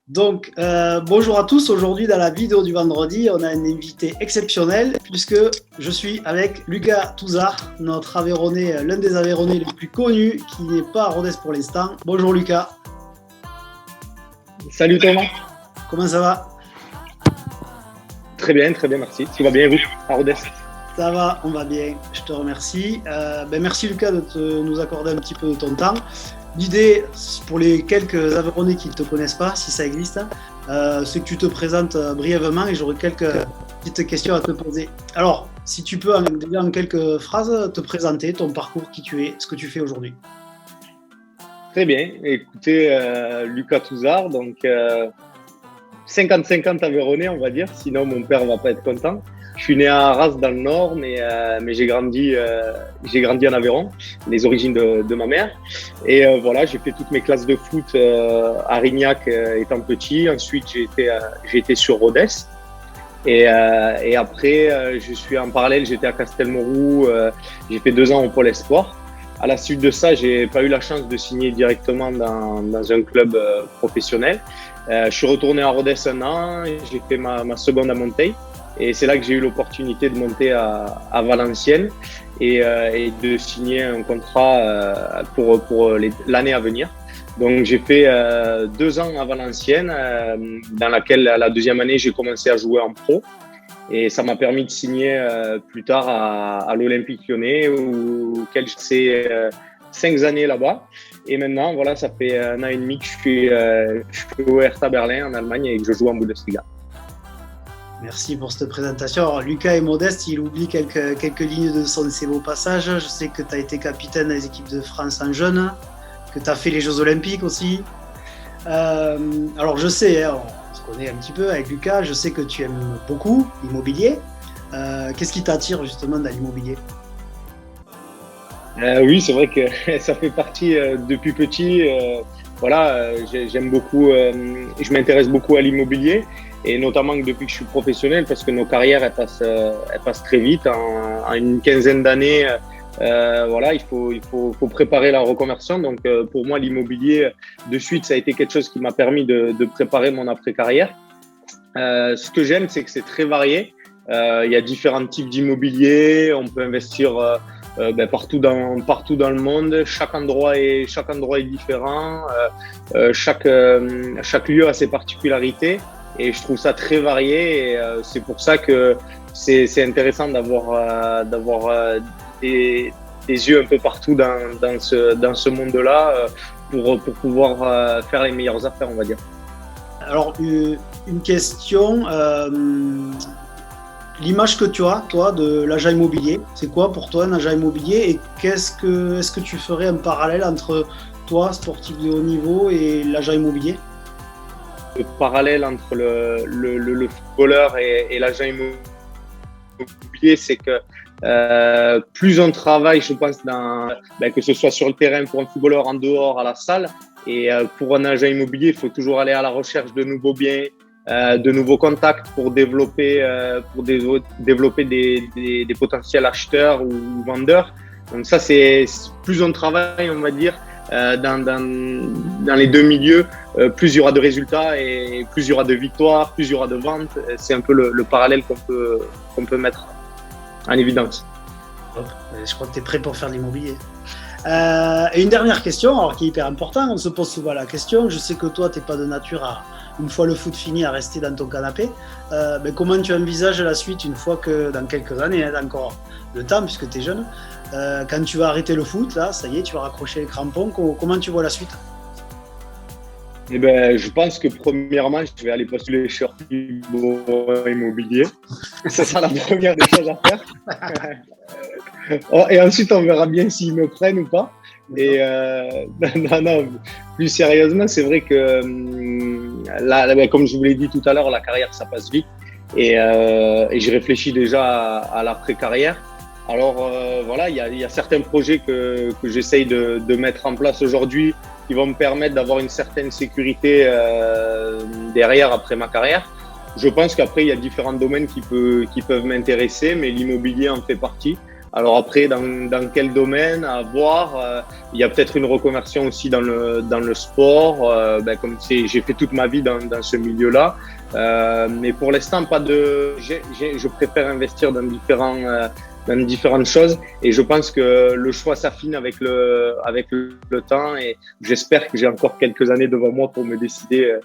Bonjour à tous. Aujourd'hui, dans la vidéo du vendredi, on a un invité exceptionnel puisque je suis avec Lucas Touzard, notre Aveyronais, l'un des Aveyronnais les plus connus qui n'est pas à Rodez pour l'instant. Bonjour Lucas. Salut Thomas. Comment ça va? Très bien, merci. Tu vas bien, vous, à Rodez? Ça va, on va bien, je te remercie. Merci Lucas de nous accorder un petit peu de ton temps. L'idée, pour les quelques Aveyronnais qui ne te connaissent pas, si ça existe, c'est que tu te présentes brièvement et j'aurai quelques petites questions à te poser. Alors, si tu peux, déjà en quelques phrases, te présenter ton parcours, qui tu es, ce que tu fais aujourd'hui. Très bien. Écoutez, Lucas Touzard, donc 50-50 Aveyronnais, on va dire, sinon mon père va pas être content. Je suis né à Arras dans le Nord, mais j'ai grandi en Aveyron, les origines de ma mère. Et voilà, j'ai fait toutes mes classes de foot à Rignac étant petit. Ensuite, j'ai été sur Rodez. Et après, je suis en parallèle, j'étais à Castelmourou. J'ai fait 2 ans au Pôle Espoir. À la suite de ça, j'ai pas eu la chance de signer directement dans un club professionnel. Je suis retourné à Rodez 1 an, j'ai fait ma seconde à Monteil. Et c'est là que j'ai eu l'opportunité de monter à Valenciennes et de signer un contrat pour l'année à venir. Donc j'ai fait 2 ans à Valenciennes, dans laquelle la deuxième année j'ai commencé à jouer en pro. Et ça m'a permis de signer plus tard à l'Olympique Lyonnais, auquel j'ai fait 5 années là-bas. Et maintenant, voilà, ça fait 1 an et demi que je suis au Hertha Berlin en Allemagne et que je joue en Bundesliga. Merci pour cette présentation. Alors, Lucas est modeste, il oublie quelques lignes de ses beaux passages. Je sais que tu as été capitaine des équipes de France en jeune, que tu as fait les Jeux Olympiques aussi. Alors, je sais, on se connaît un petit peu avec Lucas, je sais que tu aimes beaucoup l'immobilier. Qu'est-ce qui t'attire justement dans l'immobilier? Oui, c'est vrai que ça fait partie depuis petit. J'aime beaucoup, je m'intéresse beaucoup à l'immobilier. Et notamment depuis que je suis professionnel, parce que nos carrières, elles passent très vite. En une quinzaine d'années, il faut préparer la reconversion. Donc, pour moi, l'immobilier, de suite, ça a été quelque chose qui m'a permis de préparer mon après-carrière. Ce que j'aime, c'est que c'est très varié. Il y a différents types d'immobilier. On peut investir partout dans le monde. Chaque endroit est différent. Chaque lieu a ses particularités. Et je trouve ça très varié et c'est pour ça que c'est intéressant d'avoir des yeux un peu partout dans ce monde-là pour pouvoir faire les meilleures affaires, on va dire. Alors, une question, l'image que tu as, toi, de l'agent immobilier, c'est quoi pour toi un agent immobilier et est-ce que tu ferais un parallèle entre toi, sportif de haut niveau, et l'agent immobilier? Le parallèle entre le footballeur et l'agent immobilier, c'est que plus on travaille, je pense, que ce soit sur le terrain pour un footballeur, en dehors, à la salle, et pour un agent immobilier, il faut toujours aller à la recherche de nouveaux biens, de nouveaux contacts pour développer des potentiels acheteurs ou vendeurs. Donc ça, c'est plus on travaille, on va dire, dans les deux milieux, plus il y aura de résultats et plus il y aura de victoires, plus il y aura de ventes. C'est un peu le parallèle qu'on peut mettre en évidence. Je crois que tu es prêt pour faire de l'immobilier. Et une dernière question, alors qui est hyper importante, on se pose souvent la question, je sais que toi tu n'es pas de nature à, une fois le foot fini, à rester dans ton canapé. Comment tu envisages la suite une fois que, dans quelques années, encore le temps puisque tu es jeune, quand tu vas arrêter le foot, là, ça y est, tu vas raccrocher les crampons, comment tu vois la suite? Je pense que premièrement, je vais aller postuler chez Ortibo Immobilier. Ça sera la première des choses à faire. Et ensuite, on verra bien s'ils me prennent ou pas. Et non, plus sérieusement, c'est vrai que là, comme je vous l'ai dit tout à l'heure, la carrière, ça passe vite. Et je réfléchis déjà à l'après-carrière. Alors il y a certains projets que j'essaye de mettre en place aujourd'hui qui vont me permettre d'avoir une certaine sécurité derrière après ma carrière. Je pense qu'après, il y a différents domaines qui peuvent m'intéresser, mais l'immobilier en fait partie. Alors après, dans quel domaine, à voir. Il y a peut-être une reconversion aussi dans le sport. Comme j'ai fait toute ma vie dans ce milieu-là. Mais pour l'instant, je préfère investir dans différentes choses, et je pense que le choix s'affine avec le temps, et j'espère que j'ai encore quelques années devant moi pour me décider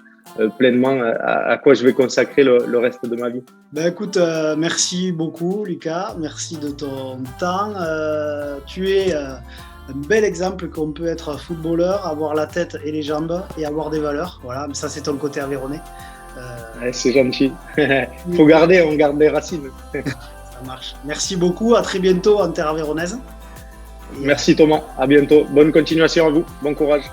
pleinement à quoi je vais consacrer le reste de ma vie. Écoute, merci beaucoup Lucas, merci de ton temps. Tu es un bel exemple qu'on peut être footballeur, avoir la tête et les jambes et avoir des valeurs. Voilà, mais ça c'est ton côté aveyronnais. C'est gentil. On garde les racines. Ça marche. Merci beaucoup, à très bientôt en terre aveyronnaise. Merci Thomas, à bientôt. Bonne continuation à vous, bon courage.